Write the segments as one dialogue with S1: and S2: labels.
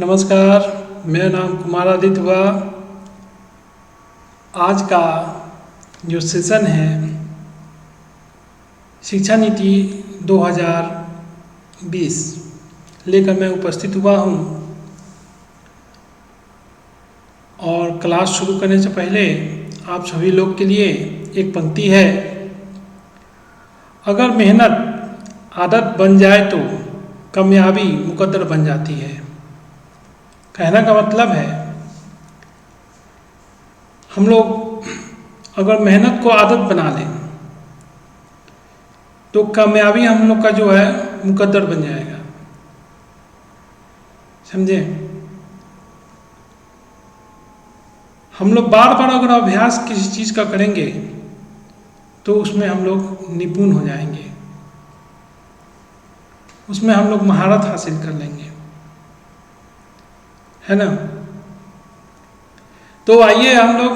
S1: नमस्कार, मेरा नाम कुमार आदित्य हुआ। आज का जो सेशन है शिक्षा नीति 2020 लेकर मैं उपस्थित हुआ हूँ। और क्लास शुरू करने से पहले आप सभी लोग के लिए एक पंक्ति है। अगर मेहनत आदत बन जाए तो कामयाबी मुकद्दर बन जाती है। कहने का मतलब है हम लोग अगर मेहनत को आदत बना लें तो कामयाबी हम लोग का जो है मुकद्दर बन जाएगा। समझे? हम लोग बार बार अगर अभ्यास किसी चीज़ का करेंगे तो उसमें हम लोग निपुण हो जाएंगे, उसमें हम लोग महारत हासिल कर लेंगे, है ना। तो आइए हम लोग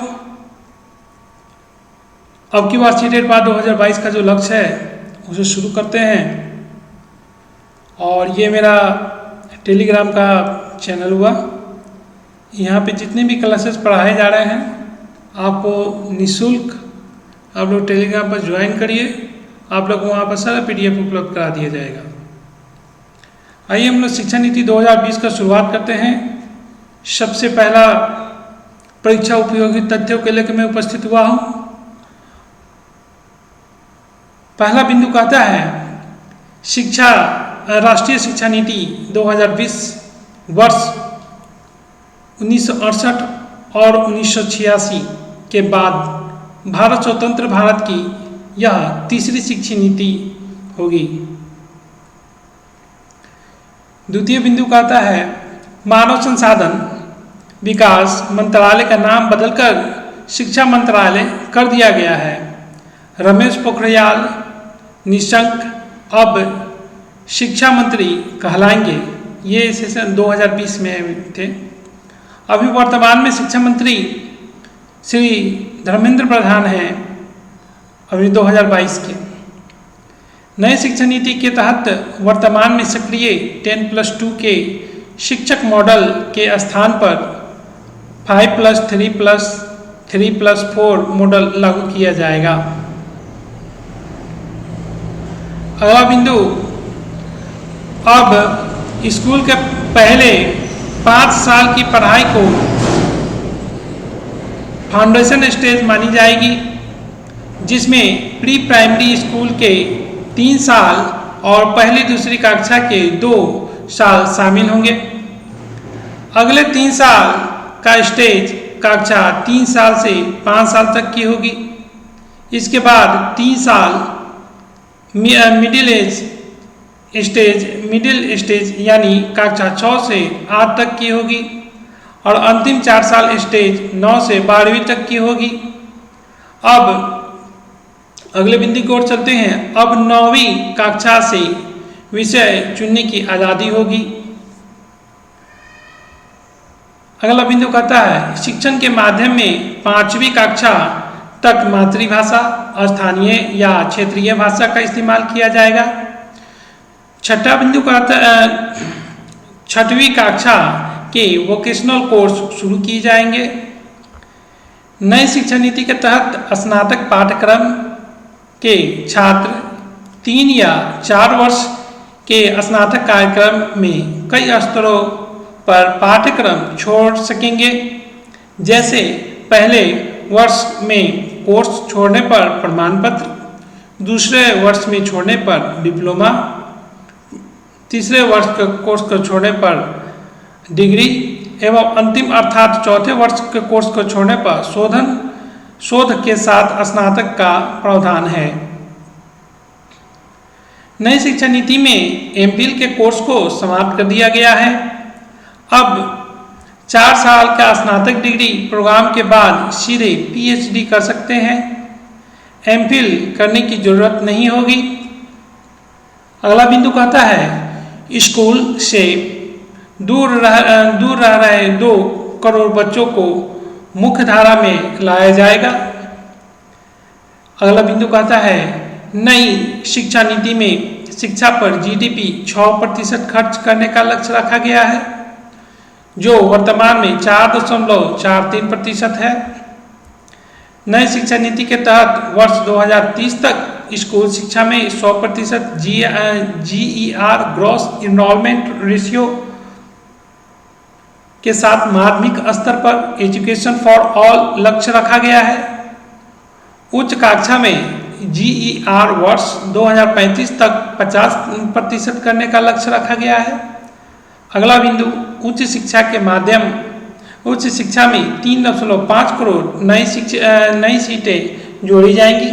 S1: अब की बार सीटेट पार 2022 का जो लक्ष्य है उसे शुरू करते हैं। और ये मेरा टेलीग्राम का चैनल हुआ। यहाँ पे जितने भी क्लासेस पढ़ाए जा रहे हैं आपको निःशुल्क आप लोग टेलीग्राम पर ज्वाइन करिए। आप लोग वहाँ पर सारा PDF उपलब्ध करा दिया जाएगा। आइए हम लोग शिक्षा नीति 2020 का शुरुआत करते हैं। सबसे पहला परीक्षा उपयोगी तथ्यों के लेकर मैं उपस्थित हुआ हूँ। पहला बिंदु कहता है राष्ट्रीय शिक्षा नीति 2020 वर्ष 1968 और 1986 के बाद भारत स्वतंत्र भारत की यह तीसरी शिक्षा नीति होगी। द्वितीय बिंदु कहता है मानव संसाधन विकास मंत्रालय का नाम बदलकर शिक्षा मंत्रालय कर दिया गया है। रमेश पोखरियाल निशंक अब शिक्षा मंत्री कहलाएंगे। ये सेशन 2020 में थे। अभी वर्तमान में शिक्षा मंत्री श्री धर्मेंद्र प्रधान हैं, अभी 2022 के। नए शिक्षा नीति के तहत वर्तमान में सक्रिय 10+2 के शिक्षक मॉडल के स्थान पर 5+3+3+4 मॉडल लागू किया जाएगा। अगला बिंदु, अब स्कूल के पहले 5 साल की पढ़ाई को फाउंडेशन स्टेज मानी जाएगी, जिसमें प्री प्राइमरी स्कूल के 3 साल और पहली दूसरी कक्षा के 2 साल शामिल होंगे। अगले 3 साल का स्टेज कक्षा 3 साल से 5 साल तक की होगी। इसके बाद 3 साल मिडिल स्टेज यानी कक्षा 6 से 8 तक की होगी और अंतिम 4 साल स्टेज 9 से 12वीं तक की होगी। अब अगले बिंदु की ओर चलते हैं। अब 9वीं कक्षा से विषय चुनने की आज़ादी होगी। अगला बिंदु कहता है शिक्षण के माध्यम में 5वीं कक्षा तक मातृभाषा स्थानीय या क्षेत्रीय भाषा का इस्तेमाल किया जाएगा। छठा बिंदु कहता है 6वीं कक्षा के वोकेशनल कोर्स शुरू किए जाएंगे। नई शिक्षा नीति के तहत स्नातक पाठ्यक्रम के छात्र 3 या 4 वर्ष के स्नातक कार्यक्रम में कई स्तरों पर पाठ्यक्रम छोड़ सकेंगे। जैसे पहले वर्ष में कोर्स छोड़ने पर प्रमाण पत्र, दूसरे वर्ष में छोड़ने पर डिप्लोमा, तीसरे वर्ष के कोर्स को छोड़ने पर डिग्री एवं अंतिम अर्थात चौथे वर्ष के कोर्स को छोड़ने पर शोध के साथ स्नातक का प्रावधान है। नई शिक्षा नीति में MPhil के कोर्स को समाप्त कर दिया गया है। अब 4 साल का स्नातक डिग्री प्रोग्राम के बाद सीधे PhD कर सकते हैं। MPhil करने की जरूरत नहीं होगी। अगला बिंदु कहता है स्कूल से दूर रह रहे 2 करोड़ बच्चों को मुख्य धारा में लाया जाएगा। अगला बिंदु कहता है नई शिक्षा नीति में शिक्षा पर GDP 6% खर्च करने का लक्ष्य रखा गया है। जो वर्तमान में 4.43% है। नई शिक्षा नीति के तहत वर्ष 2030 तक स्कूल शिक्षा में 100% GER ग्रॉस इनरोलमेंट रेशियो के साथ माध्यमिक स्तर पर एजुकेशन फॉर ऑल लक्ष्य रखा गया है। उच्च कक्षा में GER वर्ष 2035 तक 50% करने का लक्ष्य रखा गया है। अगला बिंदु, उच्च शिक्षा में 3.5 करोड़ नई सीटें जोड़ी जाएंगी।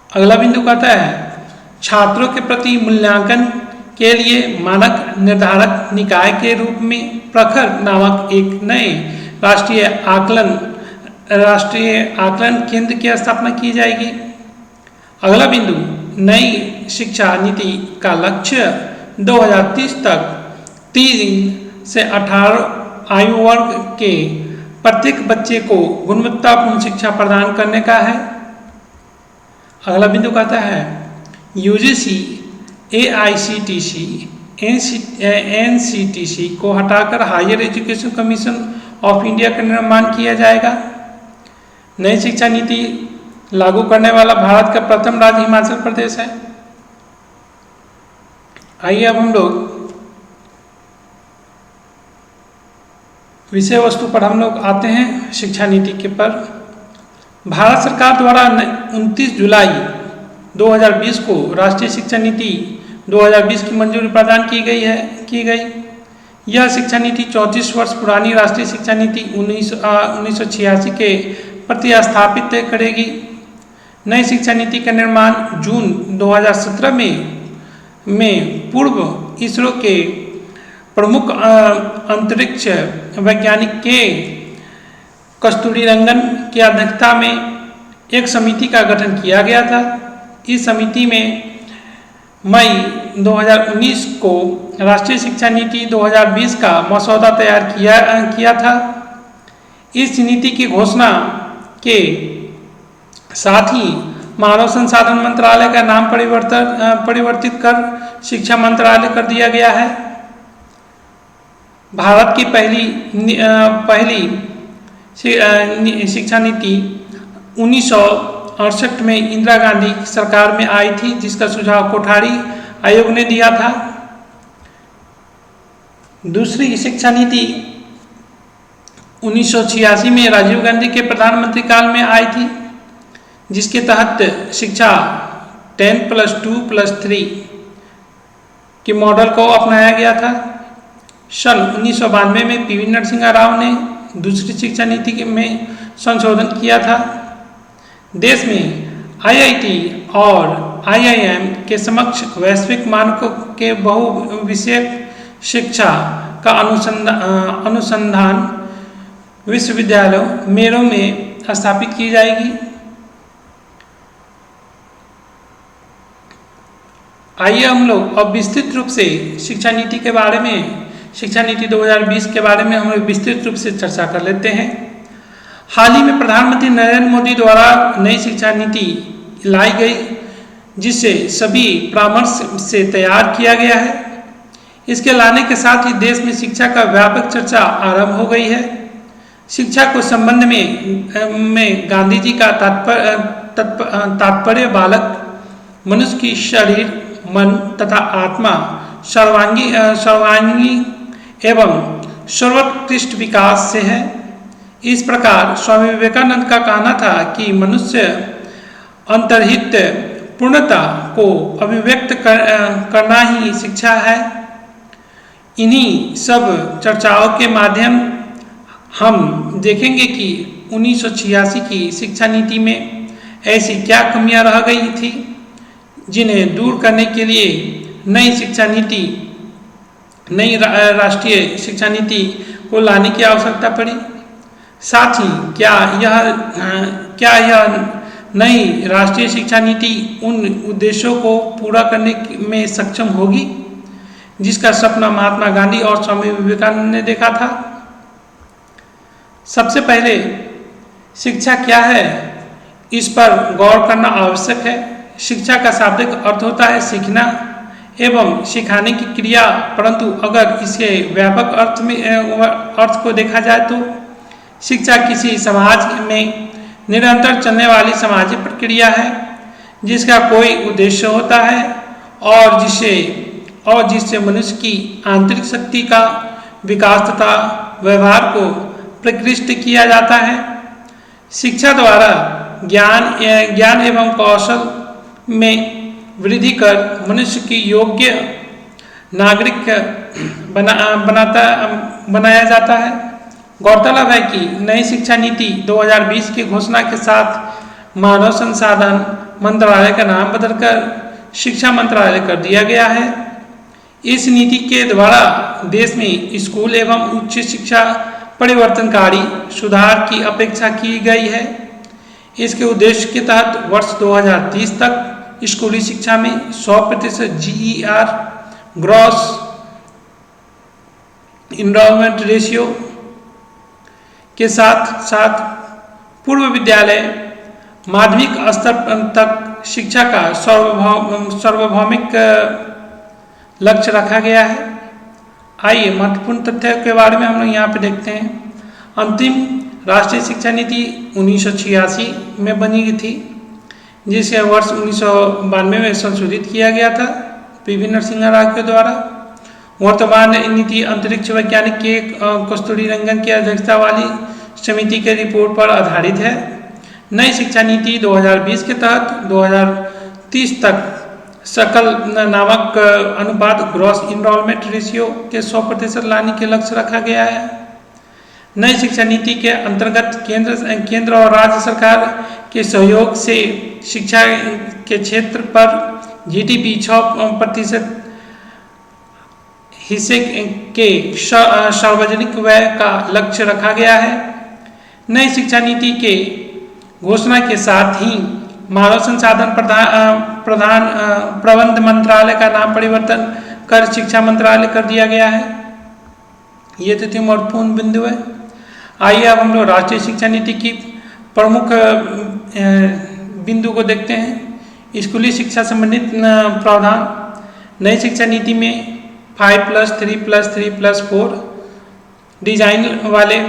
S1: अगला बिंदु कहता है छात्रों के प्रति मूल्यांकन के लिए मानक निर्धारक निकाय के रूप में प्रखर नामक एक नए राष्ट्रीय आकलन केंद्र की स्थापना की जाएगी। अगला बिंदु, नई शिक्षा नीति का लक्ष्य 2030 तक 3 से 18 आयु वर्ग के प्रत्येक बच्चे को गुणवत्तापूर्ण शिक्षा प्रदान करने का है। अगला बिंदु कहता है UGC, AICTC, NCTC को हटाकर higher education commission of India का निर्माण किया जाएगा। नई शिक्षा नीति लागू करने वाला भारत का प्रथम राज्य हिमाचल प्रदेश है। आइए अब हम लोग विषय वस्तु पर हम लोग आते हैं शिक्षा नीति के पर। भारत सरकार द्वारा 29 जुलाई 2020 को राष्ट्रीय शिक्षा नीति 2020 की मंजूरी प्रदान की गई। यह शिक्षा नीति 34 वर्ष पुरानी राष्ट्रीय शिक्षा नीति 1986 के प्रतिस्थापित करेगी। नई शिक्षा नीति का निर्माण जून 2017 में पूर्व इसरो के प्रमुख अंतरिक्ष वैज्ञानिक के कस्तूरीरंगन की अध्यक्षता में एक समिति का गठन किया गया था। इस समिति में मई 2019 को राष्ट्रीय शिक्षा नीति 2020 का मसौदा तैयार किया था। इस नीति की घोषणा के साथ ही मानव संसाधन मंत्रालय का नाम परिवर्तित कर शिक्षा मंत्रालय कर दिया गया है। भारत की पहली शिक्षा नीति 1968 में इंदिरा गांधी सरकार में आई थी, जिसका सुझाव कोठारी आयोग ने दिया था। दूसरी शिक्षा नीति 1986 में राजीव गांधी के प्रधानमंत्री काल में आई थी, जिसके तहत शिक्षा 10+2+3 के मॉडल को अपनाया गया था। सन 1992 में PV नरसिम्हा राव ने दूसरी शिक्षा नीति में संशोधन किया था। देश में IIT और IIM के समक्ष वैश्विक मानकों के बहुविषयक शिक्षा का अनुसंधान विश्वविद्यालय मेरों में स्थापित की जाएगी। आइए हम लोग अब विस्तृत रूप से शिक्षा नीति 2020 के बारे में हम लोग विस्तृत रूप से चर्चा कर लेते हैं। हाल ही में प्रधानमंत्री नरेंद्र मोदी द्वारा नई शिक्षा नीति लाई गई, जिसे सभी परामर्श से तैयार किया गया है। इसके लाने के साथ ही देश में शिक्षा का व्यापक चर्चा आरंभ हो गई है। शिक्षा को संबंध में गांधी जी का तात्पर्य बालक मनुष्य की शरीर, मन तथा आत्मा सर्वांगी एवं सर्वोत्कृष्ट विकास से है। इस प्रकार स्वामी विवेकानंद का कहना था कि मनुष्य अंतर्हित पूर्णता को अभिव्यक्त करना ही शिक्षा है। इन्हीं सब चर्चाओं के माध्यम हम देखेंगे कि 1986 की शिक्षा नीति में ऐसी क्या कमियां रह गई थी, जिन्हें दूर करने के लिए नई राष्ट्रीय शिक्षा नीति को लाने की आवश्यकता पड़ी। साथ ही क्या यह नई राष्ट्रीय शिक्षा नीति उन उद्देश्यों को पूरा करने में सक्षम होगी जिसका सपना महात्मा गांधी और स्वामी विवेकानंद ने देखा था। सबसे पहले शिक्षा क्या है, इस पर गौर करना आवश्यक है। शिक्षा का शाब्दिक अर्थ होता है सीखना एवं सिखाने की क्रिया, परंतु अगर इसके व्यापक अर्थ को देखा जाए तो शिक्षा किसी समाज में निरंतर चलने वाली सामाजिक प्रक्रिया है जिसका कोई उद्देश्य होता है और जिससे मनुष्य की आंतरिक शक्ति का विकास तथा व्यवहार को प्रकृष्ट किया जाता है। शिक्षा द्वारा ज्ञान एवं कौशल में वृद्धि कर मनुष्य की योग्य नागरिक बनाया जाता है। गौरतलब है कि नई शिक्षा नीति 2020 की घोषणा के साथ मानव संसाधन मंत्रालय का नाम बदलकर शिक्षा मंत्रालय कर दिया गया है। इस नीति के द्वारा देश में स्कूल एवं उच्च शिक्षा परिवर्तनकारी सुधार की अपेक्षा की गई है। इसके उद्देश्य के तहत वर्ष 2030 तक स्कूली शिक्षा में 100% GER ग्रॉस इनरोलमेंट रेशियो के साथ साथ पूर्व विद्यालय माध्यमिक स्तर तक शिक्षा का सार्वभौमिक लक्ष्य रखा गया है। आइए महत्वपूर्ण तथ्य के बारे में हम लोग यहाँ पे देखते हैं। अंतिम राष्ट्रीय शिक्षा नीति 1986 में बनी गई थी, जिसे वर्ष 1992 में संशोधित किया गया था पी.वी. नरसिम्हा राव के द्वारा। वर्तमान नीति अंतरिक्ष वैज्ञानिक के कस्तूरी रंगन की अध्यक्षता वाली समिति के रिपोर्ट पर आधारित है। नई शिक्षा नीति 2020 के तहत 2030 तक सकल नामक अनुपात ग्रॉस इनरोलमेंट रेशियो के 100% लाने के लक्ष्य रखा गया है। नई शिक्षा नीति के अंतर्गत केंद्र और राज्य सरकार के सहयोग से शिक्षा के क्षेत्र पर GDP 6% हिस्से के सार्वजनिक व्यय का लक्ष्य रखा गया है। नई शिक्षा नीति के घोषणा के साथ ही मानव संसाधन प्रबंध मंत्रालय का नाम परिवर्तन कर शिक्षा मंत्रालय कर दिया गया है। ये तो थी महत्वपूर्ण बिंदु है। आइए अब हम लोग राष्ट्रीय शिक्षा नीति की प्रमुख बिंदु को देखते हैं। स्कूली शिक्षा संबंधित प्रावधान। नई शिक्षा नीति में 5+3+3+4 डिजाइन वाले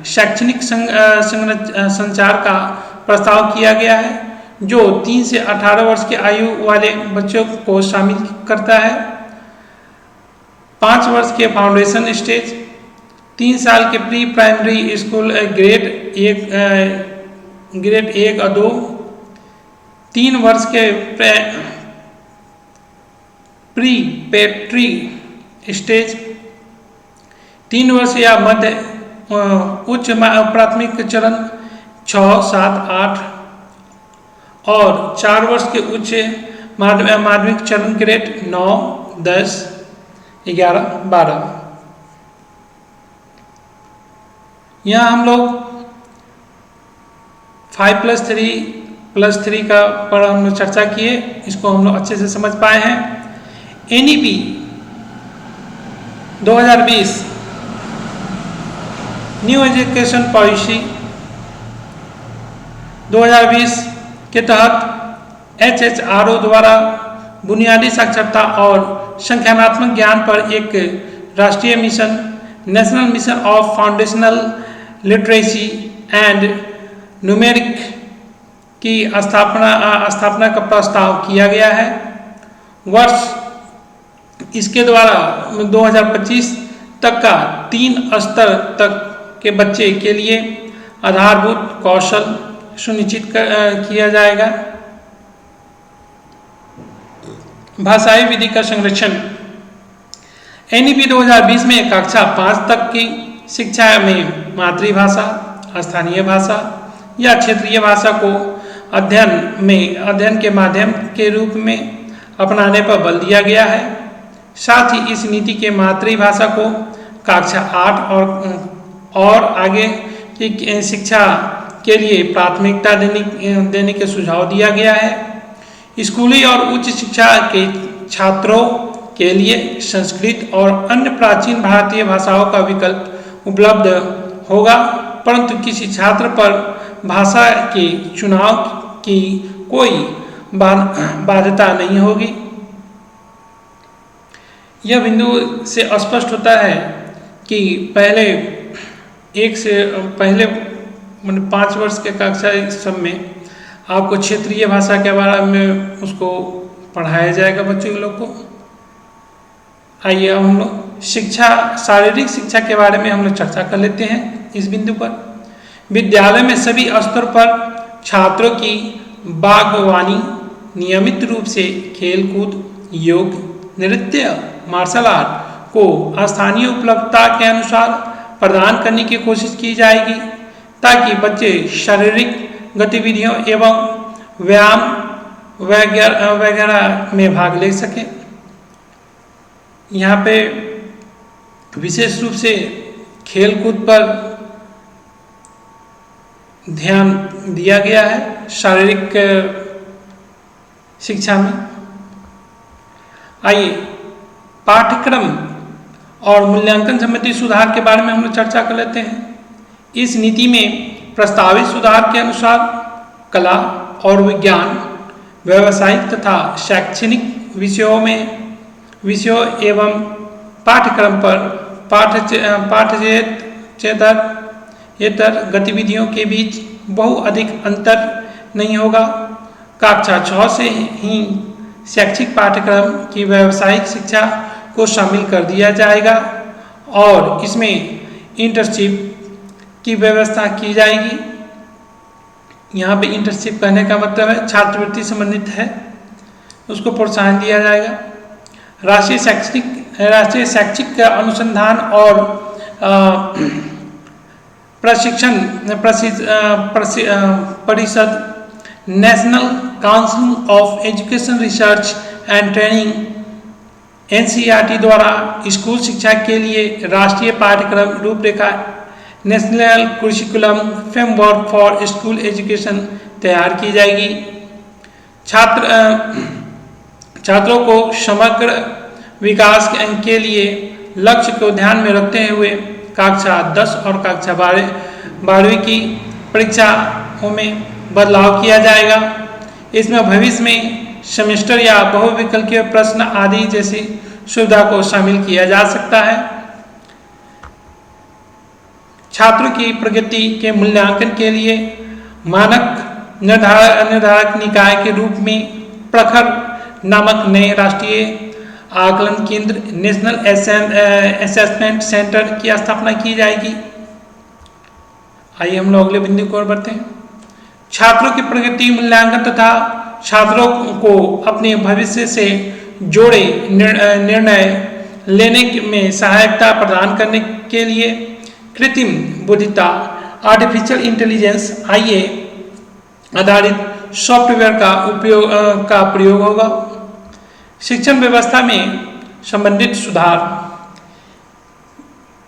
S1: शैक्षणिक संचार का प्रस्ताव किया गया है, जो 3 से 18 वर्ष की आयु वाले बच्चों को शामिल करता है। 5 वर्ष के फाउंडेशन स्टेज, 3 साल के प्री प्राइमरी स्कूल ग्रेड 1 और 2, 3 वर्ष के प्री पेट्री स्टेज, 3 वर्ष या मध्य उच्च प्राथमिक चरण 6, 7, 8 और 4 वर्ष के उच्च माध्यमिक चरण ग्रेड 9, 10, 11, 12। यहाँ हम लोग 5+3+3 का पर हम लोग चर्चा किए, इसको हम लोग अच्छे से समझ पाए हैं। NEP 2020 न्यू एजुकेशन पॉलिसी 2020 के तहत HHRO द्वारा बुनियादी साक्षरता और संख्यात्मक ज्ञान पर एक राष्ट्रीय mission, national mission of foundational literacy and numeric की स्थापना का प्रस्ताव किया गया है। इसके द्वारा 2025 तक का 3 स्तर तक के बच्चे के लिए आधारभूत कौशल सुनिश्चित किया जाएगा। भाषाई विधि का संरक्षण। NEP 2020 में कक्षा 5 तक की शिक्षा में मातृभाषा, स्थानीय भाषा या क्षेत्रीय भाषा को अध्ययन के माध्यम के रूप में अपनाने पर बल दिया गया है। साथ ही इस नीति के मातृभाषा को कक्षा 8 और आगे की शिक्षा के लिए प्राथमिकता देने के सुझाव दिया गया है। स्कूली और उच्च शिक्षा के छात्रों के लिए संस्कृत और अन्य प्राचीन भारतीय भाषाओं का विकल्प उपलब्ध होगा, परंतु किसी छात्र पर भाषा के चुनाव की कोई बाध्यता नहीं होगी। यह बिंदु से स्पष्ट होता है कि पहले 5 वर्ष के कक्षा सब में आपको क्षेत्रीय भाषा के बारे में उसको पढ़ाया जाएगा बच्चों लोग को। आइए अब हम लोग शारीरिक शिक्षा के बारे में हम लोग चर्चा कर लेते हैं इस बिंदु पर। विद्यालय में सभी स्तर पर छात्रों की बागवानी नियमित रूप से खेलकूद, योग, नृत्य, मार्शल आर्ट को स्थानीय उपलब्धता के अनुसार प्रदान करने की कोशिश की जाएगी ताकि बच्चे शारीरिक गतिविधियों एवं व्यायाम वगैरह में भाग ले सकें। यहाँ पे विशेष रूप से खेलकूद पर ध्यान दिया गया है शारीरिक शिक्षा में। आइए पाठ्यक्रम और मूल्यांकन संबंधी सुधार के बारे में हम लोग चर्चा कर लेते हैं। इस नीति में प्रस्तावित सुधार के अनुसार कला और विज्ञान, व्यावसायिक तथा शैक्षणिक विषयों एवं पाठ्यक्रम पर पाठ्येतर गतिविधियों के बीच अधिक अंतर नहीं होगा। कक्षा 6 से ही शैक्षिक पाठ्यक्रम की व्यावसायिक शिक्षा को शामिल कर दिया जाएगा और इसमें इंटर्नशिप की व्यवस्था की जाएगी। यहाँ पे इंटर्नशिप कहने का मतलब है छात्रवृत्ति संबंधित है, उसको प्रोत्साहन दिया जाएगा। राष्ट्रीय शैक्षिक अनुसंधान और प्रशिक्षण परिषद national council of education research and training NCERT द्वारा स्कूल शिक्षा के लिए राष्ट्रीय पाठ्यक्रम रूपरेखा national curriculum framework for school education तैयार की जाएगी। छात्रों को समग्र विकास के लिए लक्ष्य को ध्यान में रखते हुए कक्षा 10 और कक्षा 12वीं की परीक्षाओं में बदलाव किया जाएगा। इसमें भविष्य में सेमेस्टर या बहुविकल्पीय प्रश्न आदि जैसी सुविधा को शामिल किया जा सकता है। छात्रों की प्रगति के मूल्यांकन के लिए मानक निर्धारक निकाय के रूप में प्रखर नामक नए राष्ट्रीय आकलन केंद्र नेशनल असेसमेंट सेंटर की स्थापना की जाएगी। आइए हम लोग अगले बिंदु की ओर बढ़ते हैं। छात्रों की प्रगति मूल्यांकन तथा छात्रों को अपने भविष्य से जोड़े निर्णय लेने में सहायता प्रदान करने के लिए कृत्रिम बुद्धिमत्ता आर्टिफिशियल इंटेलिजेंस IA आधारित सॉफ्टवेयर का प्रयोग होगा। शिक्षण व्यवस्था में संबंधित सुधार।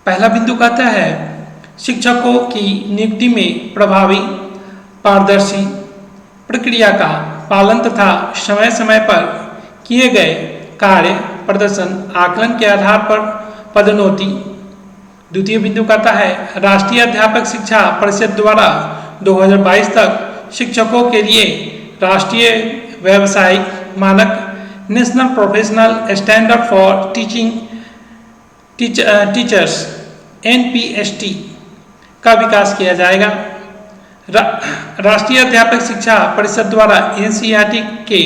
S1: पहला बिंदु कहता है शिक्षकों की नियुक्ति में प्रभावी पारदर्शी प्रक्रिया का पालन तथा समय समय पर किए गए कार्य प्रदर्शन आकलन के आधार पर पदोन्नति। द्वितीय बिंदु कहता है राष्ट्रीय अध्यापक शिक्षा परिषद द्वारा 2022 तक शिक्षकों के लिए राष्ट्रीय व्यावसायिक मानक national professional standard for teachers NPST का विकास किया जाएगा। राष्ट्रीय अध्यापक शिक्षा परिषद द्वारा NCERT के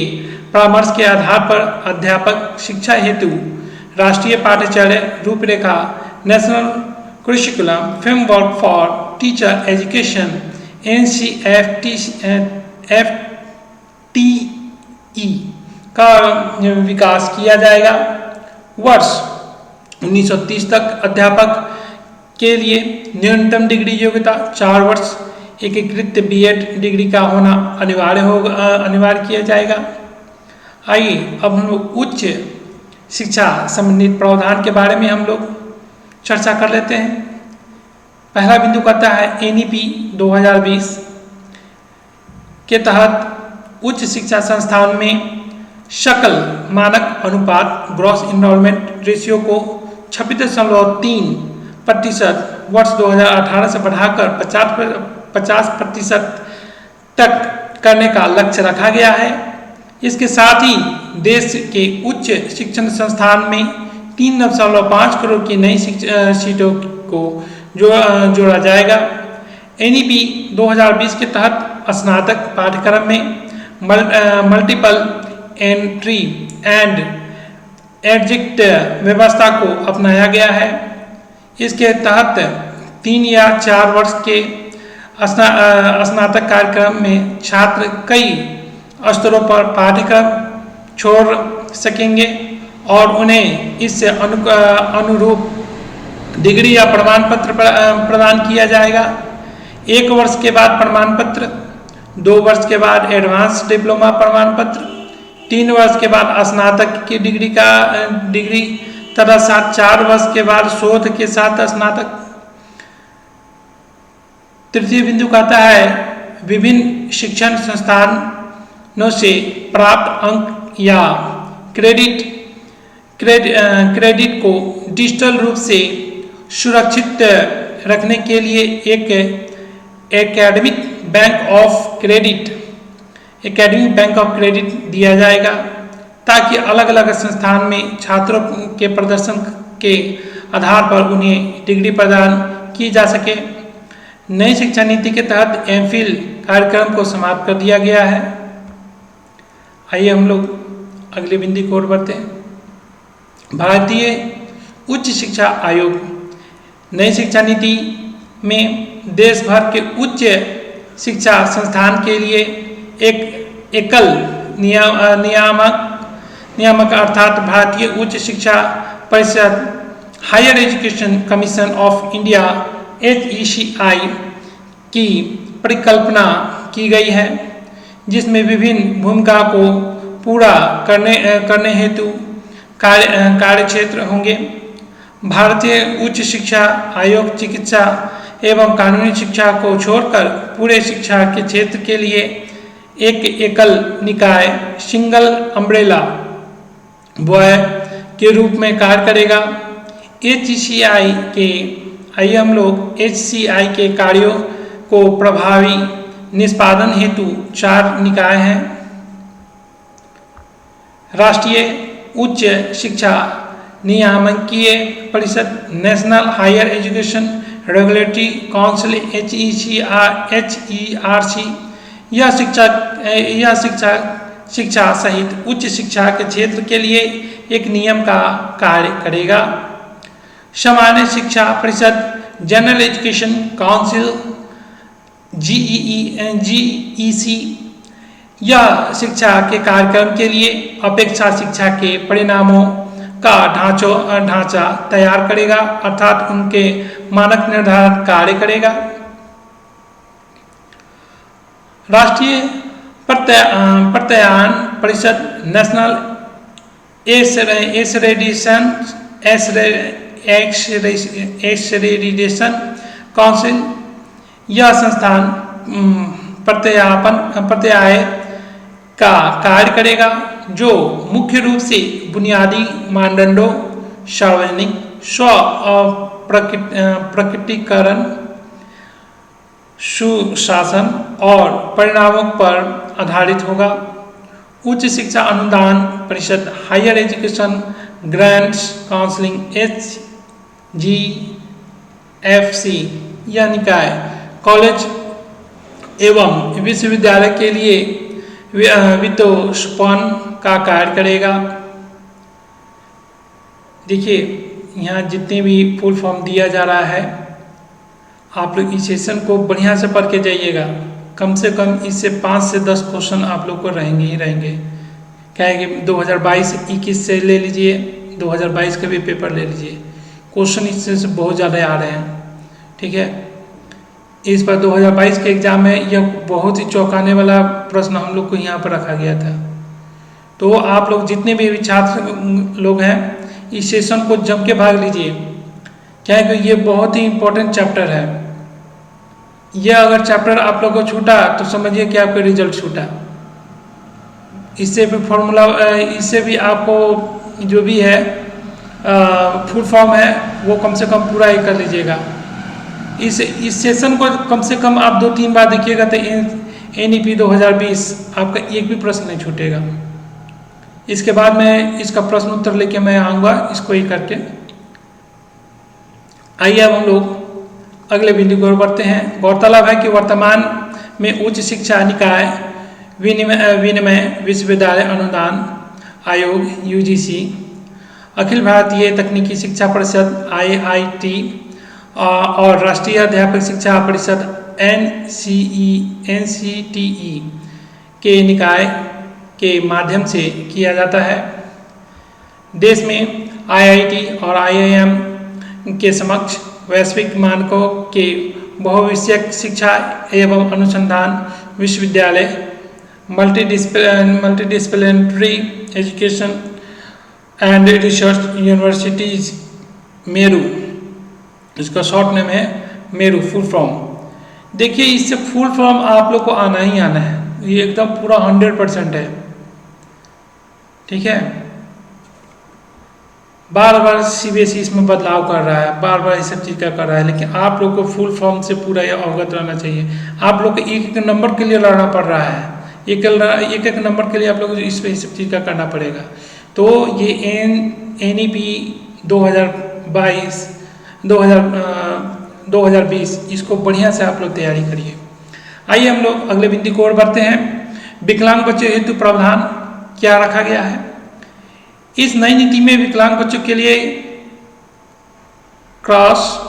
S1: परामर्श के आधार पर अध्यापक शिक्षा हेतु राष्ट्रीय पाठ्यचर्या रूपरेखा national curriculum framework for teacher education NCFTE का विकास किया जाएगा। वर्ष 1930 तक अध्यापक के लिए न्यूनतम डिग्री योग्यता 4 वर्ष एकीकृत B.Ed डिग्री का होना अनिवार्य किया जाएगा। आइए अब हम लोग उच्च शिक्षा संबंधित प्रावधान के बारे में हम लोग चर्चा कर लेते हैं। पहला बिंदु कहता है NEP 2020 के तहत उच्च शिक्षा संस्थान में सकल मानक अनुपात ग्रॉस इनरोलमेंट रेशियो को 26.3% वर्ष 2018 से बढ़ाकर 50% तक करने का लक्ष्य रखा गया है। इसके साथ ही देश के उच्च शिक्षण संस्थान में 3.5 करोड़ की नई सीटों को जोड़ा जाएगा। NEP 2020 के तहत स्नातक पाठ्यक्रम में मल्टीपल एंट्री एंड एग्जिट व्यवस्था को अपनाया गया है। इसके तहत 3 या 4 वर्ष के स्नातक कार्यक्रम में छात्र कई स्तरों पर पाठ्यक्रम छोड़ सकेंगे और उन्हें इससे अनुरूप डिग्री या प्रमाण पत्र प्रदान किया जाएगा। 1 वर्ष के बाद प्रमाण पत्र, 2 वर्ष के बाद एडवांस डिप्लोमा प्रमाण पत्र, 3 वर्ष के बाद स्नातक की डिग्री तथा 4 वर्ष के बाद शोध के साथ स्नातक। तृतीय बिंदु कहता है विभिन्न शिक्षण संस्थानों से प्राप्त अंक या क्रेडिट को डिजिटल रूप से सुरक्षित रखने के लिए एक एकेडमिक बैंक ऑफ क्रेडिट दिया जाएगा ताकि अलग अलग संस्थान में छात्रों के प्रदर्शन के आधार पर उन्हें डिग्री प्रदान की जा सके। नई शिक्षा नीति के तहत MPhil कार्यक्रम को समाप्त कर दिया गया है। आइए हम लोग अगले बिंदु की ओर बढ़ते हैं। भारतीय उच्च शिक्षा आयोग नई शिक्षा नीति में देश भर के उच्च शिक्षा संस्थान के लिए एक एकल नियामक अर्थात भारतीय उच्च शिक्षा परिषद higher education commission of India HECI की परिकल्पना की गई है, जिसमें विभिन्न भूमिका को पूरा करने हेतु कार्यक्षेत्र होंगे। भारतीय उच्च शिक्षा आयोग चिकित्सा एवं कानूनी शिक्षा को छोड़कर पूरे शिक्षा के क्षेत्र के लिए एक एकल निकाय सिंगल अम्ब्रेला बॉय के रूप में कार्य करेगा। आइए हम लोग HCI के कार्यों को प्रभावी निष्पादन हेतु 4 निकाय हैं। राष्ट्रीय उच्च शिक्षा नियामकीय परिषद national higher education regulatory council HERC यह शिक्षा सहित उच्च शिक्षा के क्षेत्र के लिए एक नियम का कार्य करेगा। सामान्य शिक्षा परिषद जनरल एजुकेशन काउंसिल GEC यह शिक्षा के कार्यक्रम के लिए अपेक्षा शिक्षा के परिणामों का ढांचा तैयार करेगा अर्थात उनके मानक निर्धारण कार्य करेगा। राष्ट्रीय प्रत्यायन परिषद नेशनल एक्रेडिटेशन काउंसिल यह संस्थान प्रत्याय का कार्य करेगा जो मुख्य रूप से बुनियादी मानदंडों, सार्वजनिक स्व प्रकटीकरण, सुशासन और परिणामों पर आधारित होगा। उच्च शिक्षा अनुदान परिषद higher education grants counselling HGFC यह निकाय कॉलेज एवं विश्वविद्यालय के लिए वित्तपोषण का कार्य करेगा। देखिए यहाँ जितने भी फुल फॉर्म दिया जा रहा है आप लोग इस सेशन को बढ़िया से पढ़ के जाइएगा। कम से कम इससे 5 से 10 क्वेश्चन आप लोग को रहेंगे ही रहेंगे। क्या है कि 2022-21 से ले लीजिए, 2022 का भी पेपर ले लीजिए, क्वेश्चन इससे बहुत ज़्यादा आ रहे हैं। ठीक है, इस पर 2022 के एग्ज़ाम में यह बहुत ही चौंकाने वाला प्रश्न हम लोग को यहाँ पर रखा गया था। तो आप लोग जितने भी छात्र लोग हैं इस सेशन को जम के भाग लीजिए। क्या है कि ये बहुत ही इम्पोर्टेंट चैप्टर है। यह अगर चैप्टर आप लोग को छूटा तो समझिए कि आपका रिजल्ट छूटा। इससे भी फॉर्मूला, इससे भी आपको जो भी है फुल फॉर्म है वो कम से कम पूरा ही कर लीजिएगा। इस सेशन को कम से कम आप 2-3 बार देखिएगा तो NEP 2020 आपका एक भी प्रश्न नहीं छूटेगा। इसके बाद मैं इसका प्रश्न उत्तर लेके मैं आऊँगा इसको ही करके। आइए अब हम लोग अगले बिंदु की ओर बढ़ते हैं। गौरतलब है कि वर्तमान में उच्च शिक्षा निकाय विनिमय विश्वविद्यालय अनुदान आयोग यूजीसी, अखिल भारतीय तकनीकी शिक्षा परिषद आईआईटी और राष्ट्रीय अध्यापक शिक्षा परिषद एनसीटीई के निकाय के माध्यम से किया जाता है। देश में आईआईटी और आईआईएम के समक्ष वैश्विक मानकों के बहुविषयक शिक्षा एवं अनुसंधान विश्वविद्यालय multidisciplinary education and research universities Meru, इसका शॉर्ट नेम है मेरू, फुल फॉर्म। देखिए इससे फुल फॉर्म आप लोग को आना ही आना है, ये एकदम पूरा 100% है, ठीक है। बार बार सीबीएसई इसमें बदलाव कर रहा है, बार बार इस सब चीज़ का कर रहा है, लेकिन आप लोग को फुल फॉर्म से पूरा ये अवगत रहना चाहिए। आप लोग को एक एक नंबर के लिए लड़ना पड़ रहा है, एक एक नंबर के लिए आप लोग इस सब चीज़ का करना पड़ेगा। तो ये NEP 2020 इसको बढ़िया से आप लोग तैयारी करिए। आइए हम लोग अगले बिंदु की ओर बढ़ते हैं। विकलांग बच्चों हेतु प्रावधान क्या रखा गया है? इस नई नीति में विकलांग बच्चों के लिए क्रॉस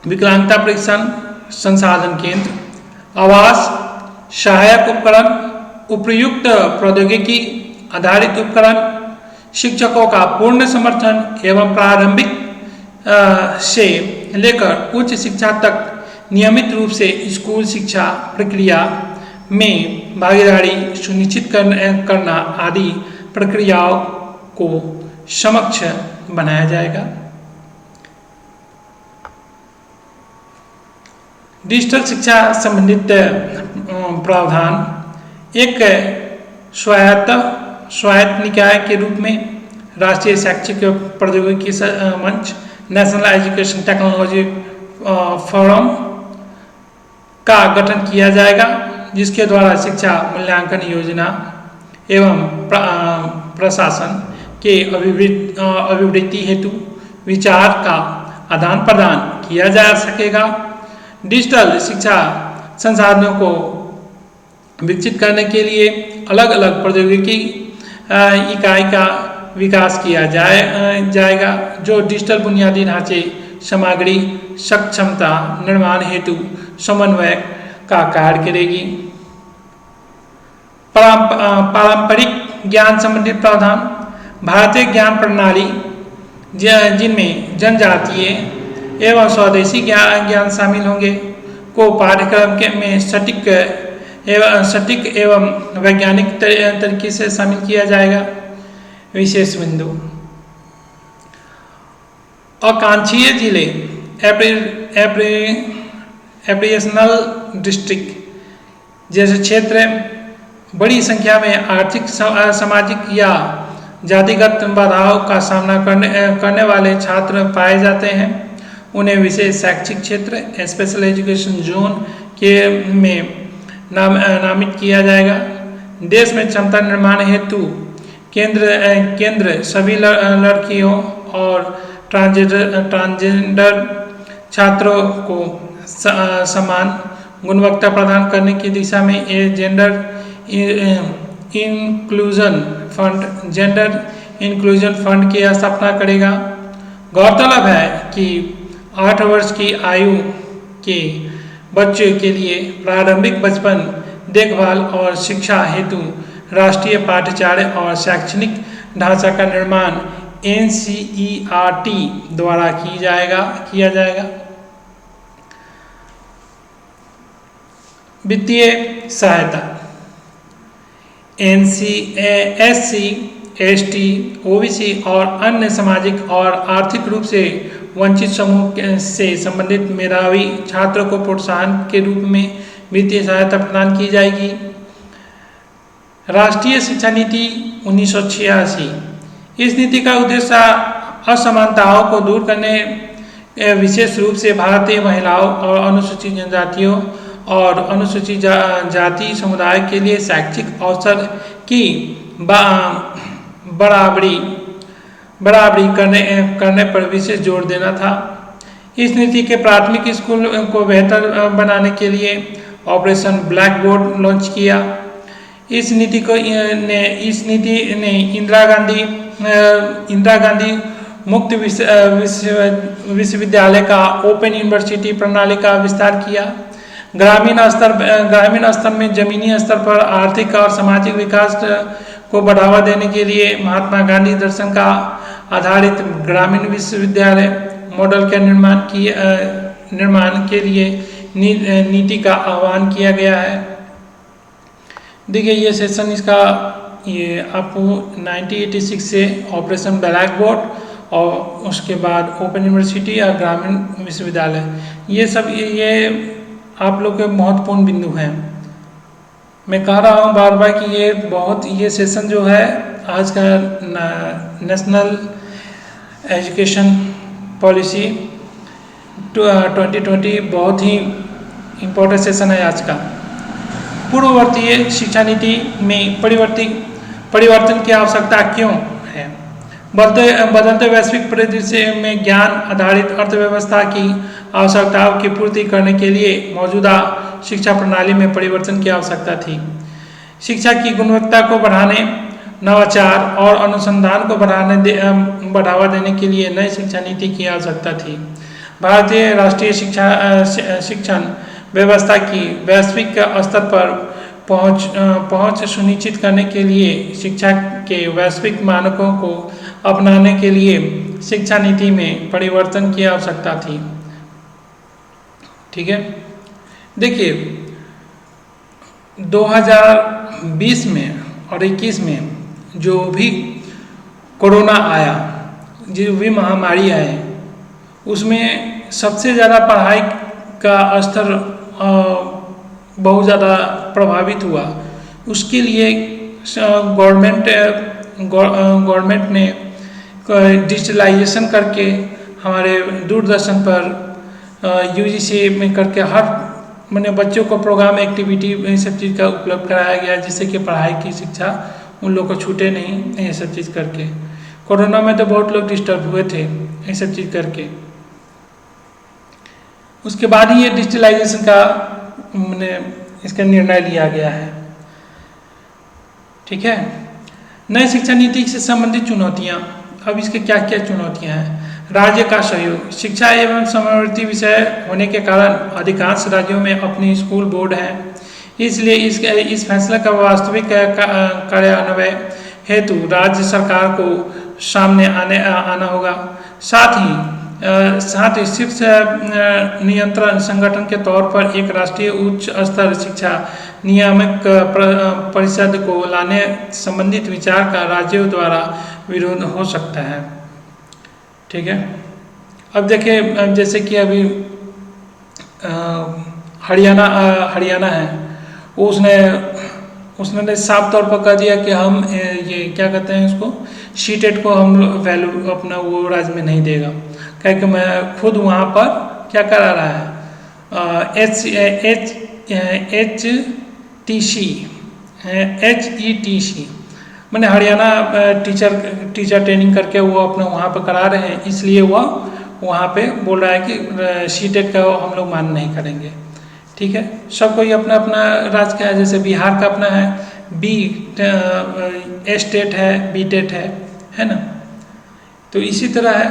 S1: विकलांगता परीक्षण संसाधन केंद्र, आवास, सहायक उपकरण, उपयुक्त प्रौद्योगिकी आधारित उपकरण, शिक्षकों का पूर्ण समर्थन एवं प्रारंभिक से लेकर उच्च शिक्षा तक नियमित रूप से स्कूल शिक्षा प्रक्रिया में भागीदारी सुनिश्चित करना आदि प्रक्रियाओं को समक्ष बनाया जाएगा। डिजिटल शिक्षा संबंधित प्रावधान एक स्वायत्त निकाय के रूप में राष्ट्रीय शैक्षिक प्रौद्योगिकी मंच नेशनल एजुकेशन टेक्नोलॉजी फोरम का गठन किया जाएगा, जिसके द्वारा शिक्षा मूल्यांकन योजना एवं प्रशासन के अभिवृद्धि हेतु विचार का आदान प्रदान किया जा सकेगा। डिजिटल शिक्षा संसाधनों को विकसित करने के लिए अलग अलग प्रौद्योगिकी इकाई का विकास किया जाएगा, जो डिजिटल बुनियादी ढांचे सामग्री सक्षमता निर्माण हेतु समन्वय का कार्य करेगी। पारंपरिक ज्ञान संबंधित प्रावधान भारतीय ज्ञान प्रणाली जिनमें जनजातीय एवं स्वदेशी ज्ञान शामिल होंगे को पाठ्यक्रम में सटीक एवं वैज्ञानिक तरीके से शामिल किया जाएगा। विशेष बिंदु आकांक्षीय जिले एप्रिएशनल डिस्ट्रिक्ट जैसे क्षेत्र बड़ी संख्या में आर्थिक सामाजिक या जातिगत बाधाओं का सामना करने वाले छात्र पाए जाते हैं। उन्हें विशेष शैक्षिक क्षेत्र स्पेशल एजुकेशन जोन के में नामित किया जाएगा। देश में क्षमता निर्माण हेतु केंद्र सभी लड़कियों और ट्रांसजेंडर छात्रों को समान गुणवत्ता प्रदान करने की दिशा में ये जेंडर इंक्लूजन फंड की स्थापना करेगा। गौरतलब है कि 8 वर्ष की आयु के बच्चों के लिए प्रारंभिक बचपन देखभाल और शिक्षा हेतु राष्ट्रीय पाठ्यचर्या और शैक्षणिक ढांचा का निर्माण NCERT द्वारा किया जाएगा। वित्तीय सहायता SC, ST, OBC और अन्य सामाजिक और आर्थिक रूप से वंचित समूह से संबंधित मेधावी छात्रों को प्रोत्साहन के रूप में वित्तीय सहायता प्रदान की जाएगी। राष्ट्रीय शिक्षा नीति 1986, इस नीति का उद्देश्य असमानताओं को दूर करने विशेष रूप से भारतीय महिलाओं और अनुसूचित जनजातियों और अनुसूचित जाति समुदाय के लिए शैक्षिक अवसर की बराबरी करने पर विशेष जोर देना था। इस नीति के प्राथमिक स्कूल को बेहतर बनाने के लिए ऑपरेशन ब्लैक बोर्ड लॉन्च किया। इस नीति ने इंदिरा गांधी मुक्त विश्वविद्यालय का ओपन यूनिवर्सिटी प्रणाली का विस्तार किया। ग्रामीण स्तर में जमीनी स्तर पर आर्थिक और सामाजिक विकास को बढ़ावा देने के लिए महात्मा गांधी दर्शन का आधारित ग्रामीण विश्वविद्यालय मॉडल के निर्माण के लिए नीति का आह्वान किया गया है। देखिए ये सेशन इसका ये आपको 1986 से ऑपरेशन ब्लैक बोर्ड और उसके बाद ओपन यूनिवर्सिटी और ग्रामीण विश्वविद्यालय, ये सब ये आप लोग के महत्वपूर्ण बिंदु हैं। मैं कह रहा हूँ बार बार कि ये सेशन जो है आज का नेशनल एजुकेशन पॉलिसी 2020 बहुत ही इम्पोर्टेंट सेशन है आज का। पूर्ववर्ती शिक्षा नीति में परिवर्तन की आवश्यकता क्यों है? बदलते वैश्विक परिदृश्य में ज्ञान आधारित अर्थव्यवस्था की आवश्यकताओं की पूर्ति करने के लिए मौजूदा शिक्षा प्रणाली में परिवर्तन की आवश्यकता थी। शिक्षा की गुणवत्ता को बढ़ाने, नवाचार और अनुसंधान को बढ़ावा देने के लिए नई शिक्षा नीति की आवश्यकता थी। भारतीय राष्ट्रीय शिक्षण व्यवस्था की वैश्विक स्तर पर पहुंच सुनिश्चित करने के लिए शिक्षा के वैश्विक मानकों को अपनाने के लिए शिक्षा नीति में परिवर्तन की आवश्यकता थी। ठीक है, देखिए 2020 में और 21 में जो भी कोरोना आया, जो भी महामारी आए, उसमें सबसे ज़्यादा पढ़ाई का स्तर बहुत ज़्यादा प्रभावित हुआ। उसके लिए गवर्नमेंट ने डिजिटलाइजेशन करके हमारे दूरदर्शन पर UGC में करके हर मैंने बच्चों को प्रोग्राम एक्टिविटी ये सब चीज़ का उपलब्ध कराया गया, जिससे कि पढ़ाई की शिक्षा उन लोग को छूटे नहीं। ये सब चीज़ करके कोरोना में तो बहुत लोग डिस्टर्ब हुए थे ये सब चीज़ करके। उसके बाद ही ये डिजिटलाइजेशन का मैंने इसका निर्णय लिया गया है। ठीक है, नई शिक्षा नीति से संबंधित चुनौतियाँ। अब इसके क्या क्या चुनौतियाँ हैं? राज्य का सहयोग। शिक्षा एवं समवर्ती विषय होने के कारण अधिकांश राज्यों में अपनी स्कूल बोर्ड हैं, इसलिए इस फैसले का वास्तविक कार्यान्वयन हेतु राज्य सरकार को सामने आना होगा। साथ ही शीर्ष नियंत्रण संगठन के तौर पर एक राष्ट्रीय उच्च स्तर शिक्षा नियामक परिषद को लाने संबंधित विचार का राज्यों द्वारा विरोध हो सकता है। ठीक है, अब देखिए जैसे कि अभी हरियाणा है, उसने साफ तौर पर कह दिया कि हम ये क्या कहते हैं उसको, सीटेट को हम वैल्यू अपना वो राज्य में नहीं देगा। क्या कि मैं खुद वहाँ पर क्या करा रहा है, HETC मैंने हरियाणा टीचर ट्रेनिंग करके वो अपना वहाँ पर करा रहे हैं, इसलिए वह वहाँ पे बोल रहा है कि सीटेट का हम लोग मान नहीं करेंगे। ठीक है, सबको ही अपना अपना राज्य का है। जैसे बिहार का अपना है स्टेट है, BTET है ना। तो इसी तरह है,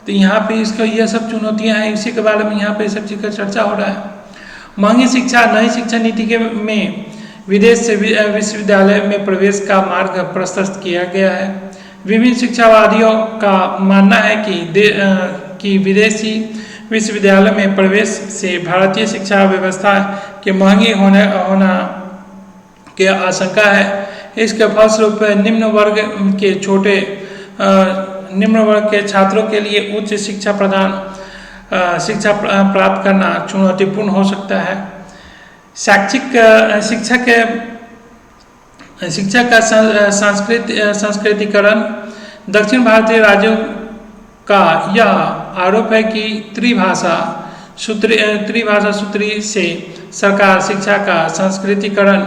S1: तो यहाँ पे इसका यह सब चुनौतियाँ हैं, इसी के बारे में यहाँ पे सब चीज़ का चर्चा हो रहा है। महंगी शिक्षा। नई शिक्षा नीति में विदेश से विश्वविद्यालय में प्रवेश का मार्ग प्रशस्त किया गया है। विभिन्न शिक्षावादियों का मानना है कि विदेशी विश्वविद्यालय में प्रवेश से भारतीय शिक्षा व्यवस्था के महंगी होना की आशंका है। इसके फलस्वरूप निम्न वर्ग के छात्रों के लिए उच्च शिक्षा प्राप्त करना चुनौतीपूर्ण हो सकता है। शिक्षा का संस्कृतिकरण। दक्षिण भारतीय राज्यों का यह आरोप है कि त्रिभाषा सूत्री से सरकार शिक्षा का संस्कृतिकरण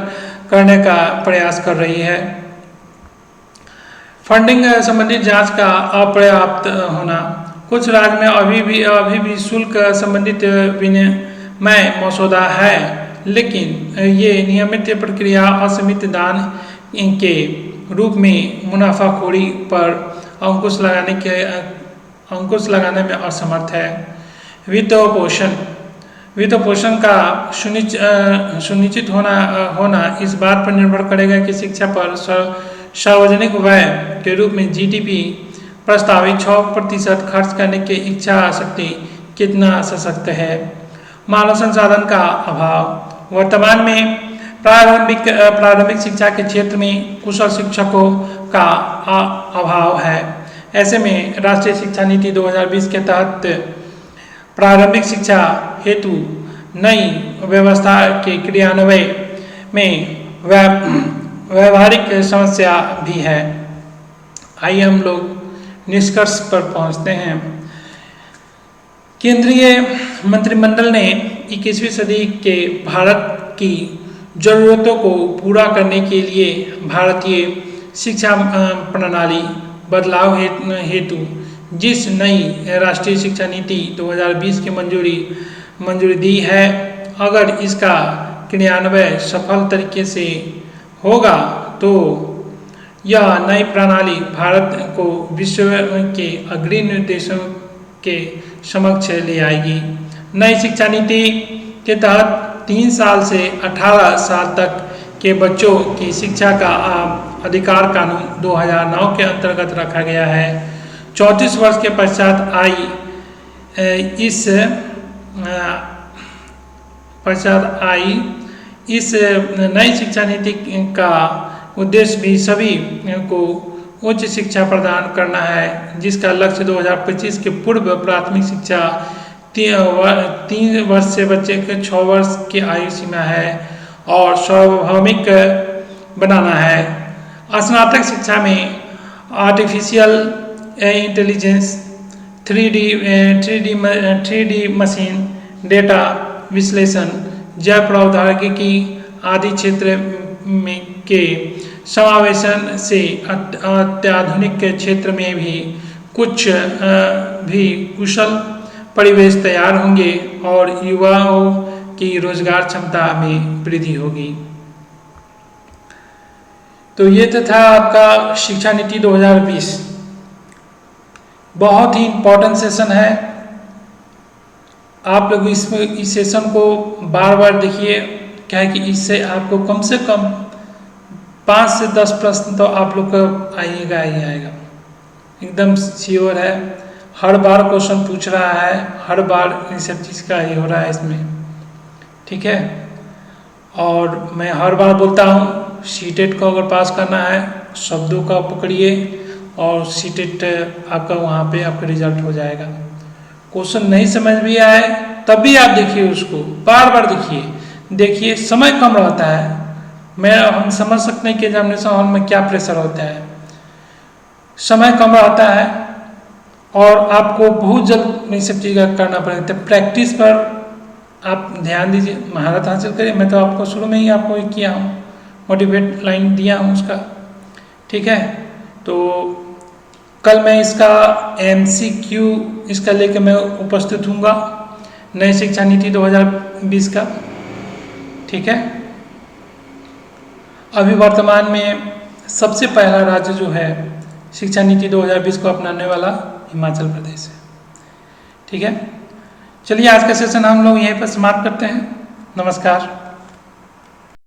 S1: करने का प्रयास कर रही है। फंडिंग संबंधित जांच का अपर्याप्त होना। कुछ राज्य में अभी भी शुल्क संबंधित विनिमय मसौदा है, लेकिन ये नियमित प्रक्रिया असीमित दान के रूप में मुनाफाखोरी पर अंकुश लगाने में असमर्थ है। वित्त पोषण का सुनिश्चित होना इस बात पर निर्भर करेगा कि शिक्षा पर सार्वजनिक व्यय के रूप में जीडीपी प्रस्तावित 6% खर्च करने की इच्छा शक्ति कितना सशक्त है। मानव संसाधन का अभाव। वर्तमान में प्रारंभिक शिक्षा के क्षेत्र में कुशल शिक्षकों का अभाव है। ऐसे में राष्ट्रीय शिक्षा नीति 2020 के तहत प्रारंभिक शिक्षा हेतु नई व्यवस्था के क्रियान्वयन में व्यवहारिक समस्या भी है। आइए हम लोग निष्कर्ष पर पहुंचते हैं। केंद्रीय मंत्रिमंडल ने 21वीं सदी के भारत की जरूरतों को पूरा करने के लिए भारतीय शिक्षा प्रणाली बदलाव हेतु जिस नई राष्ट्रीय शिक्षा नीति 2020 की मंजूरी दी है, अगर इसका क्रियान्वयन सफल तरीके से होगा तो यह नई प्रणाली भारत को विश्व के अग्रणी देशों के समक्ष ले आएगी। नई शिक्षा नीति के तहत 3 साल से 18 साल तक के बच्चों की शिक्षा का अधिकार कानून 2009 के अंतर्गत रखा गया है। 34 वर्ष के पश्चात इस नई शिक्षा नीति का उद्देश्य भी सभी को उच्च शिक्षा प्रदान करना है, जिसका लक्ष्य 2025 के पूर्व प्राथमिक शिक्षा 3 वर्ष से बच्चे के 6 वर्ष की आयु सीमा है और सार्वभौमिक बनाना है। स्नातक शिक्षा में artificial intelligence, 3D machine, data विश्लेषण, जैव प्रौद्योगिकी आदि क्षेत्र में के समावेशन से अत्याधुनिक क्षेत्र में भी कुशल परिवेश तैयार होंगे और युवाओं की रोजगार क्षमता में वृद्धि होगी। तो ये तो था आपका शिक्षा नीति 2020। बहुत ही इम्पोर्टेंट सेशन है। आप लोग इस सेशन को बार बार देखिए, क्या है कि इससे आपको कम से कम 5 से 10 प्रश्न तो आप लोग का आएगा ही आएगा, एकदम श्योर है। हर बार क्वेश्चन पूछ रहा है, हर बार इन सब चीज़ का ही हो रहा है इसमें, ठीक है। और मैं हर बार बोलता हूँ, सीटेट को अगर पास करना है शब्दों का पकड़िए और सीटेट आपका वहाँ पे आपका रिजल्ट हो जाएगा। क्वेश्चन नहीं समझ भी आए तब भी आप देखिए, उसको बार बार देखिए, समय कम रहता है। हम समझ सकते हैं कि एग्जामिनेशन हॉल में क्या प्रेशर होता है, समय कम रहता है और आपको बहुत जल्द इन सब चीज़ करना पड़ेगा। तो प्रैक्टिस पर आप ध्यान दीजिए, महारत हासिल करिए। मैं तो आपको शुरू में ही आपको एक किया हूँ, मोटिवेट लाइन दिया हूँ उसका, ठीक है। तो कल मैं इसका MCQ इसका लेकर मैं उपस्थित हूँगा, नई शिक्षा नीति 2020 का, ठीक है। अभी वर्तमान में सबसे पहला राज्य जो है शिक्षा नीति 2020 को अपनाने वाला हिमाचल प्रदेश है, ठीक है। चलिए आज का सेशन हम लोग यहीं पर समाप्त करते हैं। नमस्कार।